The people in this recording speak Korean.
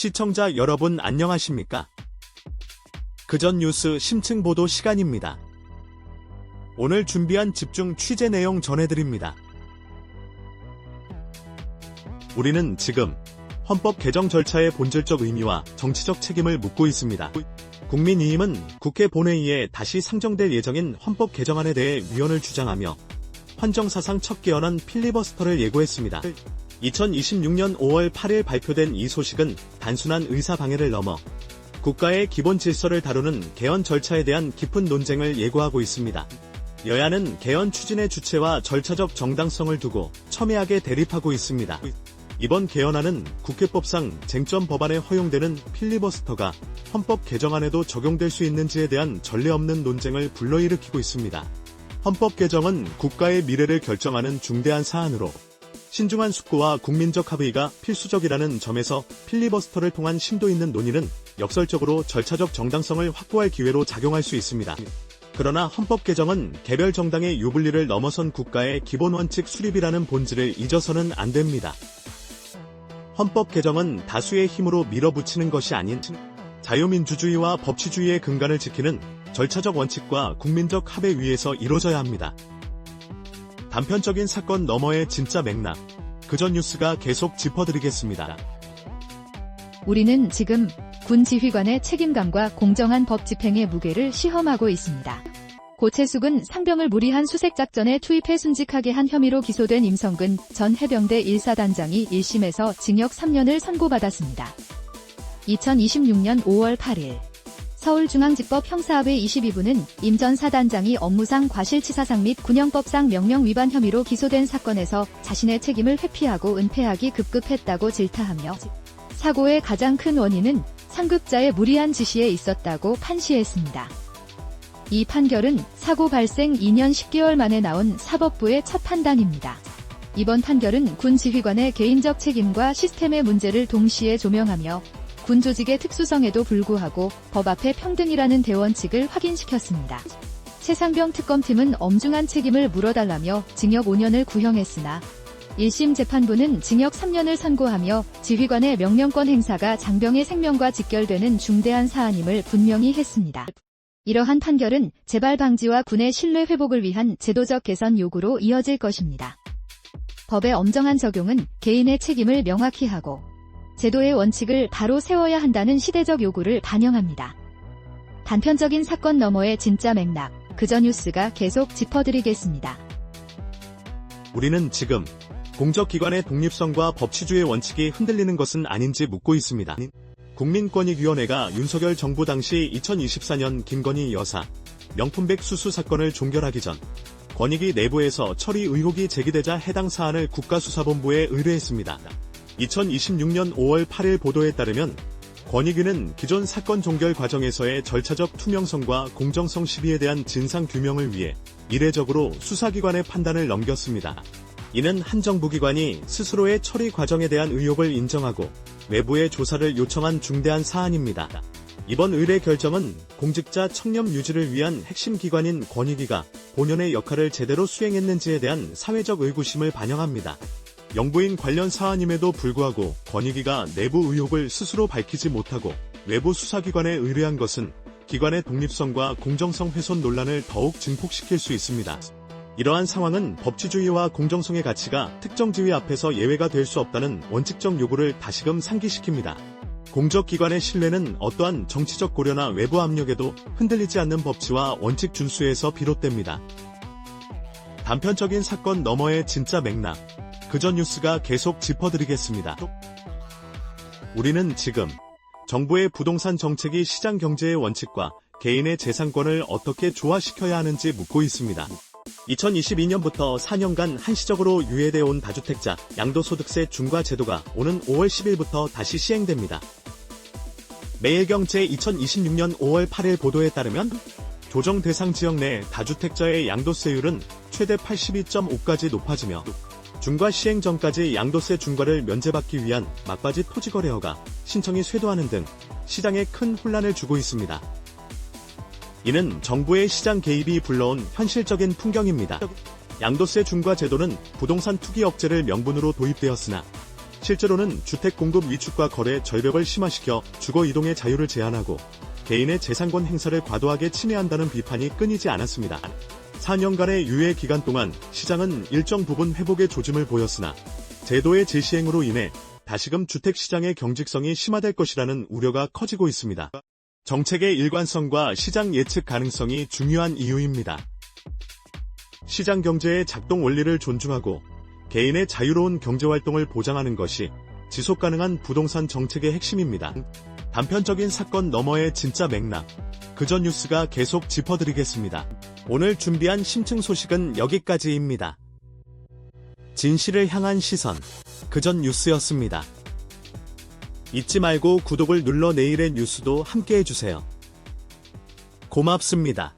시청자 여러분 안녕하십니까? 그전 뉴스 심층 보도 시간입니다. 오늘 준비한 집중 취재 내용 전해드립니다. 우리는 지금 헌법 개정 절차의 본질적 의미와 정치적 책임을 묻고 있습니다. 국민의힘은 국회 본회의에 다시 상정될 예정인 헌법 개정안에 대해 위헌을 주장하며 헌정사상 첫 개헌안 필리버스터를 예고했습니다. 2026년 5월 8일 발표된 이 소식은 단순한 의사방해를 넘어 국가의 기본 질서를 다루는 개헌 절차에 대한 깊은 논쟁을 예고하고 있습니다. 여야는 개헌 추진의 주체와 절차적 정당성을 두고 첨예하게 대립하고 있습니다. 이번 개헌안은 국회법상 쟁점 법안에 허용되는 필리버스터가 헌법 개정안에도 적용될 수 있는지에 대한 전례 없는 논쟁을 불러일으키고 있습니다. 헌법 개정은 국가의 미래를 결정하는 중대한 사안으로 신중한 숙고와 국민적 합의가 필수적이라는 점에서 필리버스터를 통한 심도 있는 논의는 역설적으로 절차적 정당성을 확보할 기회로 작용할 수 있습니다. 그러나 헌법 개정은 개별 정당의 유불리를 넘어선 국가의 기본 원칙 수립이라는 본질을 잊어서는 안 됩니다. 헌법 개정은 다수의 힘으로 밀어붙이는 것이 아닌 자유민주주의와 법치주의의 근간을 지키는 절차적 원칙과 국민적 합의 위에서 이루어져야 합니다. 단편적인 사건 너머의 진짜 맥락, 그전 뉴스가 계속 짚어드리겠습니다. 우리는 지금 군 지휘관의 책임감과 공정한 법 집행의 무게를 시험하고 있습니다. 고채숙은 상병을 무리한 수색작전에 투입해 순직하게 한 혐의로 기소된 임성근 전 해병대 1사단장이 1심에서 징역 3년을 선고받았습니다. 2026년 5월 8일 서울중앙지법 형사합의 22부는 임 전 사단장이 업무상 과실치사상 및 군형법상 명령 위반 혐의로 기소된 사건에서 자신의 책임을 회피하고 은폐하기 급급했다고 질타하며 사고의 가장 큰 원인은 상급자의 무리한 지시에 있었다고 판시했습니다. 이 판결은 사고 발생 2년 10개월 만에 나온 사법부의 첫 판단입니다. 이번 판결은 군 지휘관의 개인적 책임과 시스템의 문제를 동시에 조명하며 군 조직의 특수성에도 불구하고 법 앞에 평등이라는 대원칙을 확인시켰습니다. 최상병 특검팀은 엄중한 책임을 물어달라며 징역 5년을 구형했으나 1심 재판부는 징역 3년을 선고하며 지휘관의 명령권 행사가 장병의 생명과 직결되는 중대한 사안임을 분명히 했습니다. 이러한 판결은 재발 방지와 군의 신뢰 회복을 위한 제도적 개선 요구로 이어질 것입니다. 법의 엄정한 적용은 개인의 책임을 명확히 하고 제도의 원칙을 바로 세워야 한다는 시대적 요구를 반영합니다. 단편적인 사건 너머의 진짜 맥락, 그전 뉴스가 계속 짚어드리겠습니다. 우리는 지금 공적기관의 독립성과 법치주의 원칙이 흔들리는 것은 아닌지 묻고 있습니다. 국민권익위원회가 윤석열 정부 당시 2024년 김건희 여사 명품백 수수 사건을 종결하기 전 권익위 내부에서 처리 의혹이 제기되자 해당 사안을 국가수사본부에 의뢰했습니다. 2026년 5월 8일 보도에 따르면 권익위는 기존 사건 종결 과정에서의 절차적 투명성과 공정성 시비에 대한 진상규명을 위해 이례적으로 수사기관의 판단을 넘겼습니다. 이는 한 정부기관이 스스로의 처리 과정에 대한 의혹을 인정하고 외부의 조사를 요청한 중대한 사안입니다. 이번 의뢰 결정은 공직자 청렴 유지를 위한 핵심 기관인 권익위가 본연의 역할을 제대로 수행했는지에 대한 사회적 의구심을 반영합니다. 영부인 관련 사안임에도 불구하고 권익위가 내부 의혹을 스스로 밝히지 못하고 외부 수사기관에 의뢰한 것은 기관의 독립성과 공정성 훼손 논란을 더욱 증폭시킬 수 있습니다. 이러한 상황은 법치주의와 공정성의 가치가 특정 지위 앞에서 예외가 될 수 없다는 원칙적 요구를 다시금 상기시킵니다. 공적기관의 신뢰는 어떠한 정치적 고려나 외부 압력에도 흔들리지 않는 법치와 원칙 준수에서 비롯됩니다. 단편적인 사건 너머의 진짜 맥락, 그전 뉴스가 계속 짚어드리겠습니다. 우리는 지금 정부의 부동산 정책이 시장 경제의 원칙과 개인의 재산권을 어떻게 조화시켜야 하는지 묻고 있습니다. 2022년부터 4년간 한시적으로 유예돼 온 다주택자 양도소득세 중과 제도가 오는 5월 10일부터 다시 시행됩니다. 매일경 제2026년 5월 8일 보도에 따르면 조정 대상 지역 내 다주택자의 양도세율은 최대 82.5까지 높아지며 중과 시행 전까지 양도세 중과를 면제받기 위한 막바지 토지거래허가 신청이 쇄도하는 등 시장에 큰 혼란을 주고 있습니다. 이는 정부의 시장 개입이 불러온 현실적인 풍경입니다. 양도세 중과 제도는 부동산 투기 억제를 명분으로 도입되었으나 실제로는 주택 공급 위축과 거래 절벽을 심화시켜 주거 이동의 자유를 제한하고 개인의 재산권 행사를 과도하게 침해한다는 비판이 끊이지 않았습니다. 4년간의 유예 기간 동안 시장은 일정 부분 회복의 조짐을 보였으나 제도의 재시행으로 인해 다시금 주택시장의 경직성이 심화될 것이라는 우려가 커지고 있습니다. 정책의 일관성과 시장 예측 가능성이 중요한 이유입니다. 시장 경제의 작동 원리를 존중하고 개인의 자유로운 경제활동을 보장하는 것이 지속가능한 부동산 정책의 핵심입니다. 단편적인 사건 너머의 진짜 맥락, 그전 뉴스가 계속 짚어드리겠습니다. 오늘 준비한 심층 소식은 여기까지입니다. 진실을 향한 시선, 그전 뉴스였습니다. 잊지 말고 구독을 눌러 내일의 뉴스도 함께 해주세요. 고맙습니다.